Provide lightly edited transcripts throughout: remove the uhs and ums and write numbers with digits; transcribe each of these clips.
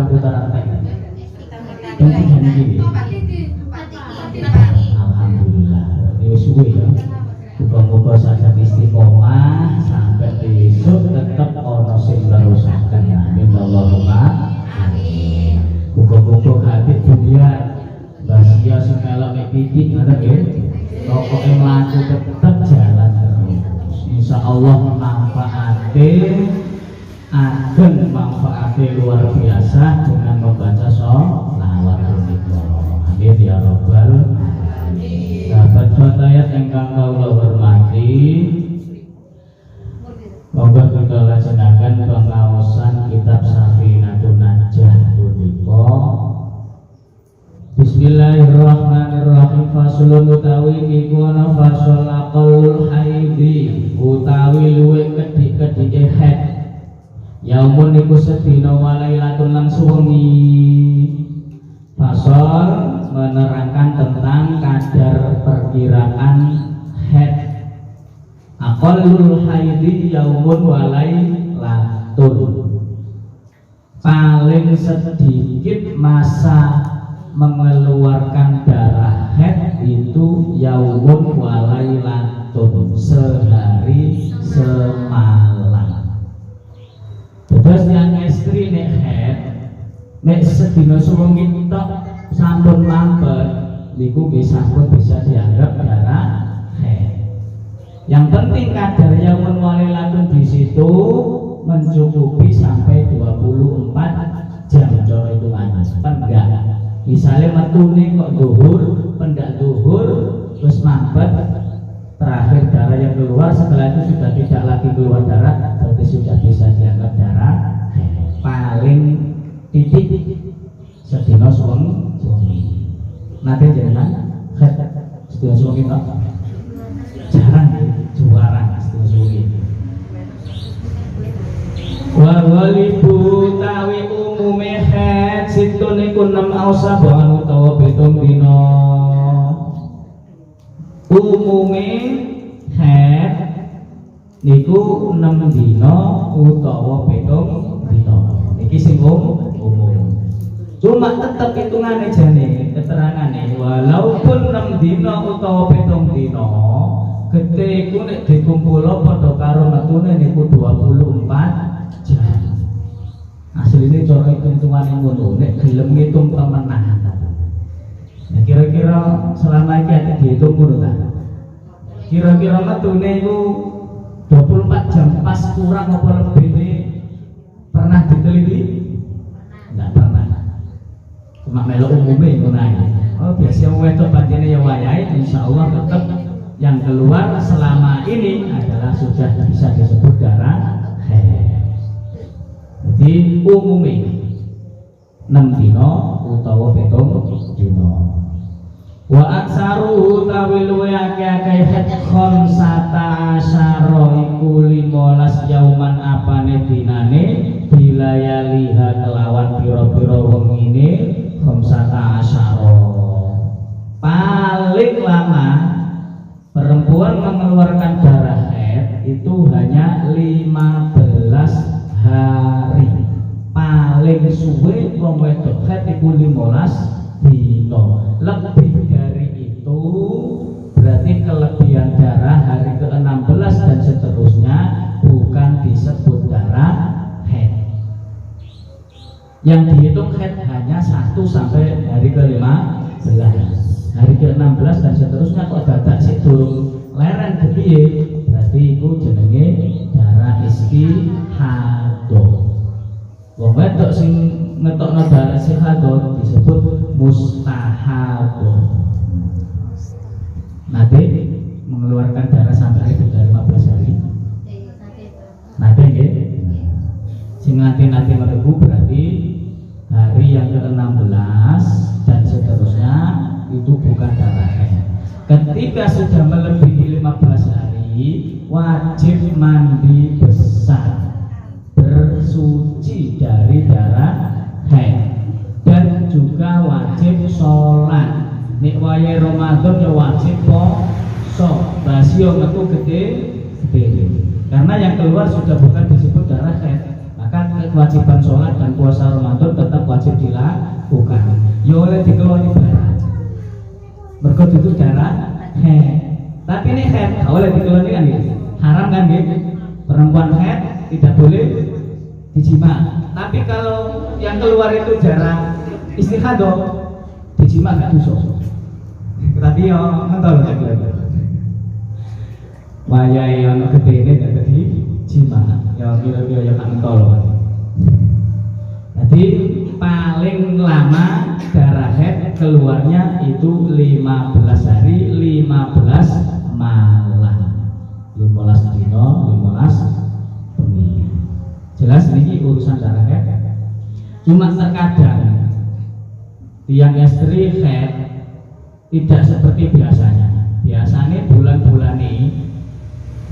putaran tek. Penting ini. Alhamdulillah. Ini suwe ya. Muga-muga saja istiqomah sampai besok tetap ono sing nerusaken. Amin Allahumma amin. Muga-muga hati dunia bahagia sing melok nek titik ngoten nggih. Pokoke mlaku tetep jalan terus. Insyaallah manfaate ageng manfaate luar biasa dengan membaca sholawat punika. Amin ya rabbal alamin. Sahabat ayat ingkang kawula hormati, monggo kita lajengaken pengaosan kitab Safinatun Najah punika. Bismillahirrahmanirrahim. Faslun utawi iku ana fasal aqallul haidi utawi luwih kedik-kedike haid. Yaumun iku sedina walailatun lan suwengi. Fasal menerangkan tentang kadar perkiraan haid. Aqallul haidi yaumun walailatun. Paling sedikit masa mengeluarkan darah haid itu yaumun walailatun, sehari semalam. Terus yang istri nek haid nek sedina suwengi tok sampun mampet niku nggih sampun bisa dianggap darah haid. Yang penting kadar yaumun walailatun di situ mencukupi sampai 24 jam cara hitungannya. Enggak. Misalnya metune kok zuhur, pendak zuhur, terus mampet, terakhir darah yang keluar, setelah itu sudah tidak lagi keluar darah, berarti sudah bisa dianggap darah paling titik sedina suwengi. Nanti jangan sedina suwengi kok jarang juara sedina suwengi. Wa walibu tawi umume haid situn iku 6 ausaban utawa 7 dina. Umume haid niku 6 dina utawa 7 dina. Iki sing umum. Cuma tetep hitungane jane keterangane walaupun 6 dina utawa 7 dina gede iku nek dikumpul padha karo metune niku 24 jam. Asline cara hitung-hitungane ngono nek gelem ngitung temenan. Nah, kira-kira selama iki ada dihitung ngono ta? Kira-kira metune iku 24 jam pas kurang apa lebih ini pernah diteliti? Enggak pernah. Cuma melu umume ngono ae. Oh, biasa wedok pancene ya wayahe insyaallah tetap yang keluar selama ini adalah sudah bisa disebut darah haid. Jadi umumnya 6 dina utawa 7 dina. Wa aksaru utawi luwih akeh haid khamsata asyara iku 15 yauman apane dinane bilayaliha kelawan pira-pira wengine khamsata asyara. Paling lama perempuan mengeluarkan darah haid itu hanya 15 hari. Paling suwe wong wedok haid iku 15 dina. Lebih dari itu berarti kelebihan darah hari ke-16 dan seterusnya bukan disebut darah haid. Yang dihitung haid hanya 1 sampai hari ke-15. Hari ke-16 dan seterusnya kok dadak sik durung leren kepiye berarti iku jenenge darah istihadah. Wong wedok sing ngetokno darah istihadah disebut mustahadah. Nanti mengeluarkan darah sampai lebih dari 15 hari. Nanti nggih. Sing nanti merebu berarti hari yang ke-16 dan seterusnya itu bukan darah haid. Ketika sudah melebihi 15 hari wajib mandi besar, bersuci dari darah haid, dan juga wajib sholat. Nek wayahe Ramadan ya wajib poso, basio metu gede. Karena yang keluar sudah bukan disebut darah haid, maka kewajiban sholat dan puasa Ramadan tetap wajib wajib dilakukan. Ya oleh dikeloni barang. Mergo itu darah haid. Tapi ini haid gak oleh dikeloni kan ya. Haram kan ya. Perempuan haid tidak boleh dijima. Tapi kalau yang keluar itu darah istihadah, dijima gak dosa. Tapi yo mentol gak kelihatan. Wayai ono gedene gak dadi jima. Ya kira-kira ya gak mentol. Jadi paling lama darah haid keluarnya itu 15 hari 15 malam. 15 dino 15 bengi. Jelas ini urusan darah haid. Cuma terkadang tiang istri haid tidak seperti biasanya. Biasanya bulan-bulan ini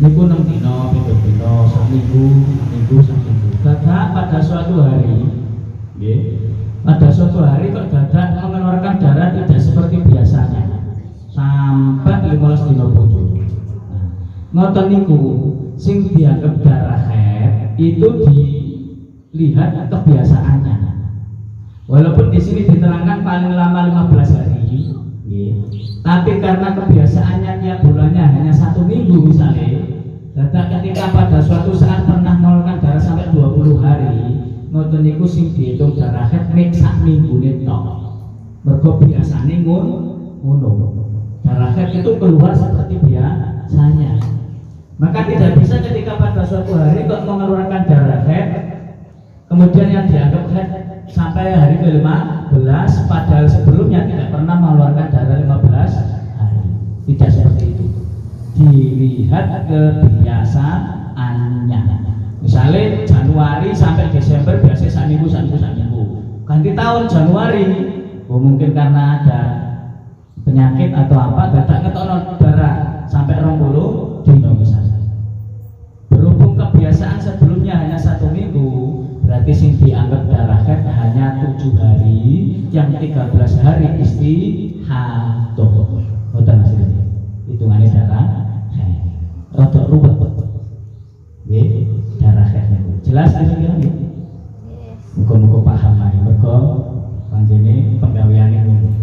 niku 6 dino, 7 dino, seminggu. Dadak pada suatu hari pada suatu hari kok dadak mengeluarkan darah tidak seperti biasanya sampai 15 dino bojo. Ngoten niku sing dianggap darah haid itu dilihat kebiasaannya. Walaupun di sini diterangkan paling lama 15 hari, tapi karena kebiasaannya tiap bulannya hanya 1 minggu misalnya, dadak ketika pada suatu saat pernah mengeluarkan darah sampai 20 hari. Ngoten niku sing dihitung darah haid nek sak minggune tok. Mergo biasane ngono. Darah haid itu keluar seperti biasanya. Maka tidak bisa ketika pada suatu hari kok mengeluarkan darah haid kemudian yang dianggap haid sampai hari ke-15 padahal sebelumnya tidak pernah mengeluarkan darah 15 hari. Tidak seperti itu. Dilihat kebiasaannya. Misalnya Januari sampai Desember biasanya seminggu. Ganti tahun Januari, mungkin karena ada penyakit atau apa, dadak ngetokno darah sampai 20 dino misalnya. Berhubung kebiasaan sebelumnya hanya 1 minggu, berarti sing dianggap darah haid hanya 7 hari, yang 13 hari istihadah. Boten hasilnya. Hitungannya darah haid. Rodok ruwet. Nggih. Darah haid jelas kira-kira nggih. Muga-muga paham ae mergo panjene penggaweane ngono.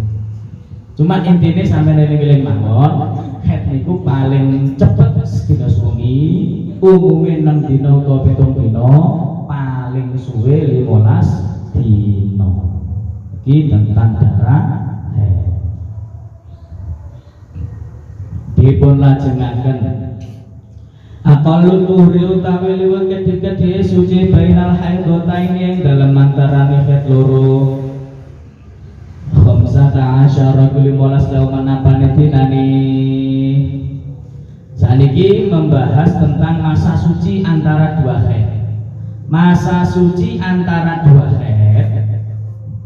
Cuma intine sampeyan eling-eling mawon, haid niku paling cepet sedina suwi, umume 6 dina utawa 7 dina, paling suwe 15 dina. Iki tentang darah haid. Dipun lajengaken Aqallu tuhri utawi liwat kedhi suci bainal haidhatain yang dalam antarane haid loro. Khamsata asyara 15 dauman apane dinani. Saniki membahas tentang masa suci antara dua haid. Masa suci antara dua haid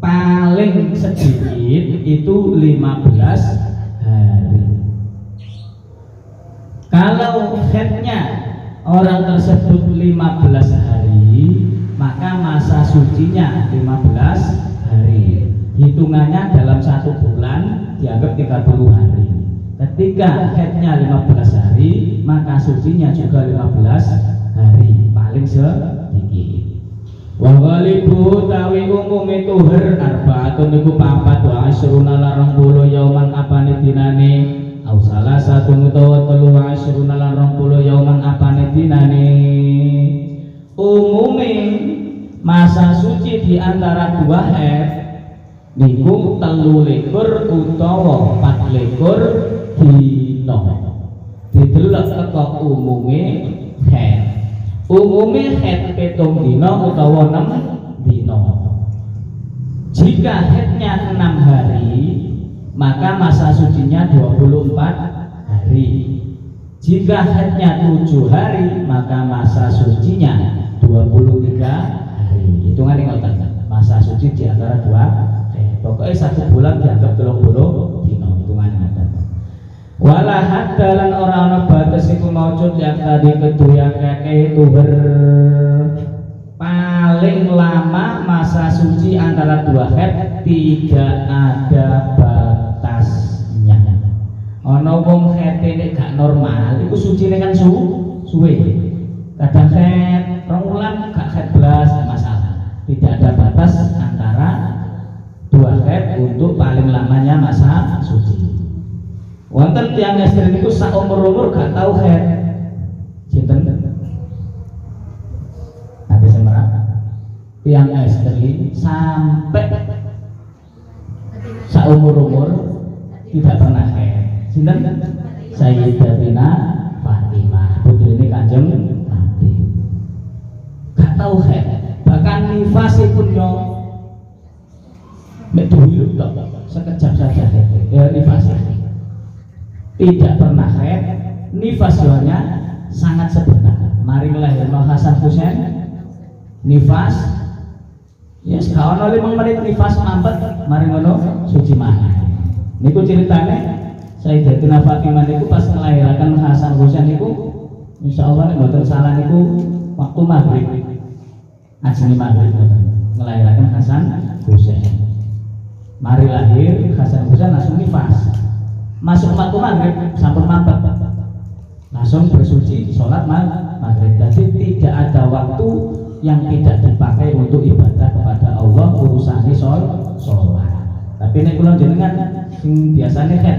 paling sedikit itu 15 hari. Kalau haidnya orang tersebut 15 hari, maka masa sucinya 15 hari. Hitungannya dalam 1 bulan dianggap 30 hari. Ketika haidnya 15 hari, maka sucinya juga 15 hari, paling sedikit. Wa ghalibu tawi umume tuhur arbaatun niku 4 wa asruna larang 20 yauman apane dinane. Au salah satu utawa 23 lan 20 yauman apane dinane. Umume masa suci di antara dua haid niku 23 utawa 24 dina. Didelok teko umume haid. Umume haid 7 dina utawa 6 dina. Jika haidnya 6 hari, maka masa sucinya 24 hari. Jika haidnya 7 hari, maka masa sucinya 23 hari. Hitungannya ngoten. Masa suci di antara dua pokoknya 1 bulan dianggap 30 dino. Hitungannya ngoten. Wala haddalan orang batas iku maujud yang tadi keduya keke tuhur. Paling lama masa suci antara dua haid tidak ada batasnya. Ana wong haid nek gak normal iku sucine kan suwe. Kadang haid 2 wulan gak haid blas masalah. Tidak ada batas antara wonten tiyang estri niku sak umur-umur gak tau haid. Sinten? Nanti semerah. Tiyang estri sampai sak umur-umur tidak pernah haid. Sinten? Sayyidatina Fatimah, putrine Kanjeng Nabi. Gak tau haid. Bahkan nifasipun yo mek dulu tok, sekejap saja nifas. Tidak pernah haid, nifasnya sangat sebentar. Mari melahirkan Hasan Husain, nifas, ya sekawan 5 menit nifas mampet, mari ngono suci mana. Niku ceritanya Sayyidatina Fatimah niku pas melahirkan Hasan Husain niku, insya Allah nek mboten salah niku waktu maghrib, ajeng maghrib melahirkan Hasan Husain. Mari lahir Hasan Husain langsung nifas. Masuk waktu maghrib sampun mampet, langsung bersuci sholat maghrib. Jadi tidak ada waktu yang tidak dipakai untuk ibadah kepada Allah, urusannya sholat. Tapi ini kula jenengan sing biasanya kan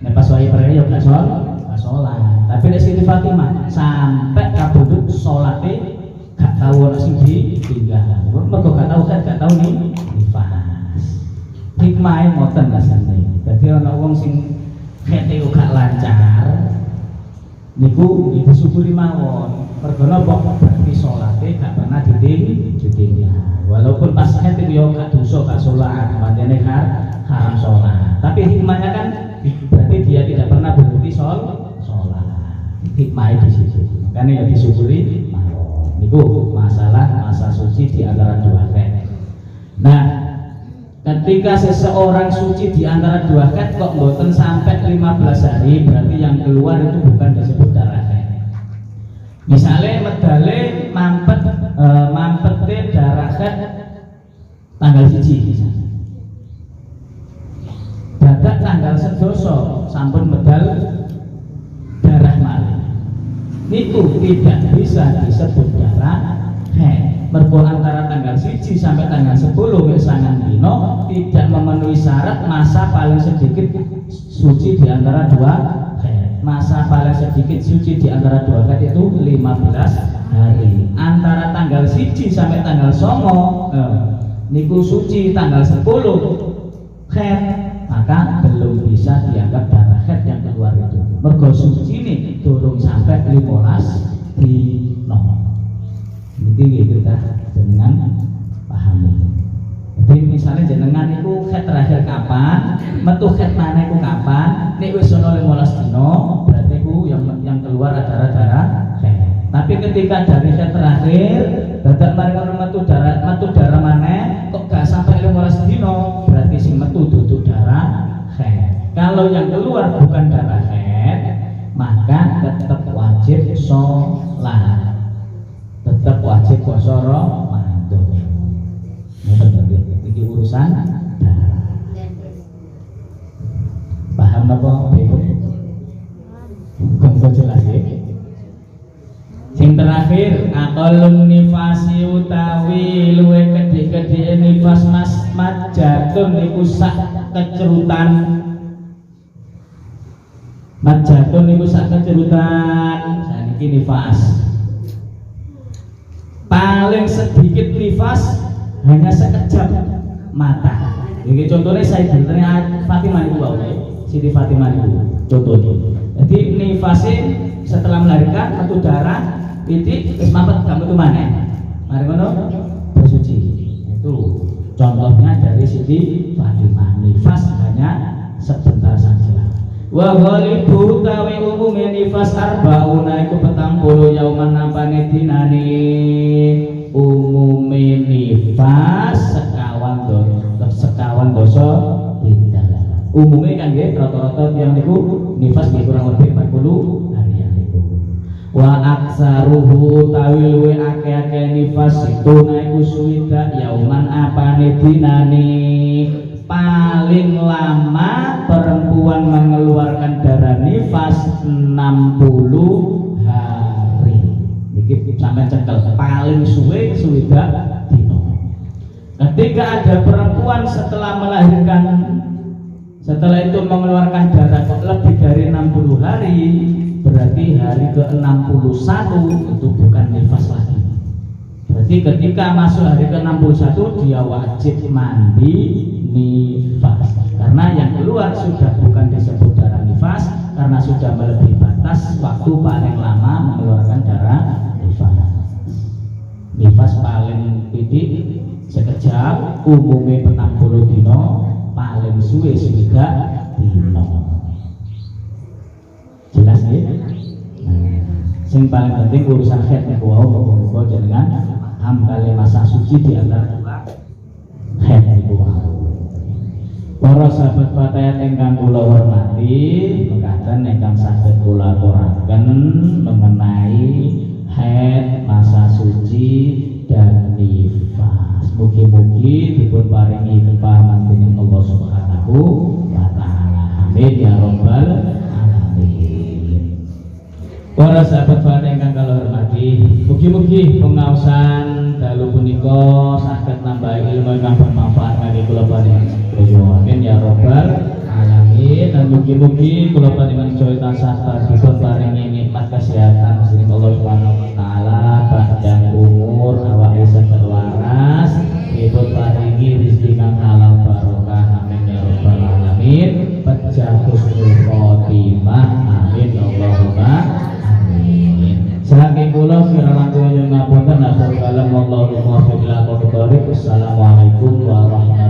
nek pas wae peraya yo gak sholat. Tapi nek Siti Fatimah sampai kabudut sholate gak tahu ana sing ditinggal. Mergo gak tahu kan, gak tahu nih nifas. Hikmahe ngoten rasane. Dadi ana wong sing khete gak lancar niku disyukuri mawon. Mergo napa berarti salate gak pernah ditinggal. Walaupun pas khete yo gak dosa gak salat, pancene haram salat. Tapi hikmahnya kan berarti dia tidak pernah berhenti salat. Hikmahnya di situ. Makanya ya disyukuri mawon. Niku masalah masa suci di antara dua khete. Nah, ketika seseorang suci di antara dua haid kok mboten sampai 15 hari, berarti yang keluar itu bukan disebut darah haid. Misalnya medale mampete darah haid tanggal 1 misalnya. Dadak tanggal 11 sampun medal darah malih. Niku tidak bisa disebut darah haid. Mergo antara tanggal 1 sampai tanggal 10 sangang dino tidak memenuhi syarat masa paling sedikit suci di antara dua haid. Masa paling sedikit suci di antara dua haid itu 15 hari. Antara tanggal 1 sampai tanggal 9 niku suci tanggal 10 haid, maka belum bisa dianggap darah haid yang keluar itu. Mergo suci ini durung sampai 15 dino. Ini kita jenengan pahami. Jadi misalnya jenengan itu haid terakhir kapan, metu haid mana itu kapan, nek wis ana 15 dino, berarti ku yang keluar adalah darah haid. Tapi ketika dari haid terakhir, dadak mari ngono metu darah mana, kok gak sampai 15 dino, berarti sing metu duduk darah haid. Kalau yang keluar bukan darah haid, maka tetap wajib sholat. Tetap wajib puasa Ramadan. Ini urusan darah. Paham apa? Bukan jelas ya. Sing terakhir aqallun nifasi utawi luwe kedhi-kedhi nifas majatun niku sak kecerutan. Majatun niku sak kecerutan. Saniki nifas. Paling sedikit nifas hanya sekejap mata. Ini contohnya Sayyidatina Fatimah itu Siti Fatimah itu contohnya. Jadi nifasnya setelah melahirkan satu darah titik terus mampet kamu itu mana? Mari ngono bersuci. Itu contohnya dari Siti Fatimah. Nifas hanya sebentar saja. Wa ghalibu tawi umume nifas arbauna iku 40 yauman napane dinane. Umume nifas sekawan dosa dinten. Umume kan nggih rata-rata tiyang niku nifas nggih kurang lebih 40 hari niku. Wa aksaruhu tawi luwe akeh-akeh nifas itu naiku suwida yauman apane dinane. Paling lama perempuan mengeluarkan darah nifas 60 hari. Niki sampai cekel paling suwe dino. Ketika ada perempuan setelah melahirkan Setelah itu mengeluarkan darah kok lebih dari 60 hari, berarti hari ke-61 itu bukan nifas lagi. Berarti ketika masuk hari ke-61 dia wajib mandi nifas. Karena yang keluar sudah bukan disebut darah nifas, karena sudah melebihi batas waktu paling lama mengeluarkan darah nifas. Nifas paling titik sekejap, umumnya 40 dino, paling suwe swidak dino. Jelas ya? Sing paling penting urusan haid niku wau muga jenengan paham kali masa suci di antara haid niku wau. Para sahabat fatayat ingkang kula hormati, mekaten ingkang saged kula aturaken mengenai haid, masa suci dan nifas. Mugi-mugi dipun paringi kepahaman dening Allah Subhanahu wa taala. Amin ya rabbal alamin. Para sahabat fatayat ingkang kula hormati, mugi-mugi pengaosan dalu punika saged nambah ilmu ingkang bermanfaat kangge kula panjenengan. Amin ya rabbal alamin. Dan mugi-mugi kula panjenengan joyo tansah dipun paringi nikmat kesehatan dening Allah Subhanahu wa taala, panjang umur, awake saged waras, dipun paringi rezeki kang halal barokah. Amin ya rabbal alamin. Pejah husnul khotimah. Amin Allahumma amin. Saking kula kira langkung nyuwun ngapunten, wallahu muwaffiq ila aqwamit thoriq. Assalamualaikum warahmatullahi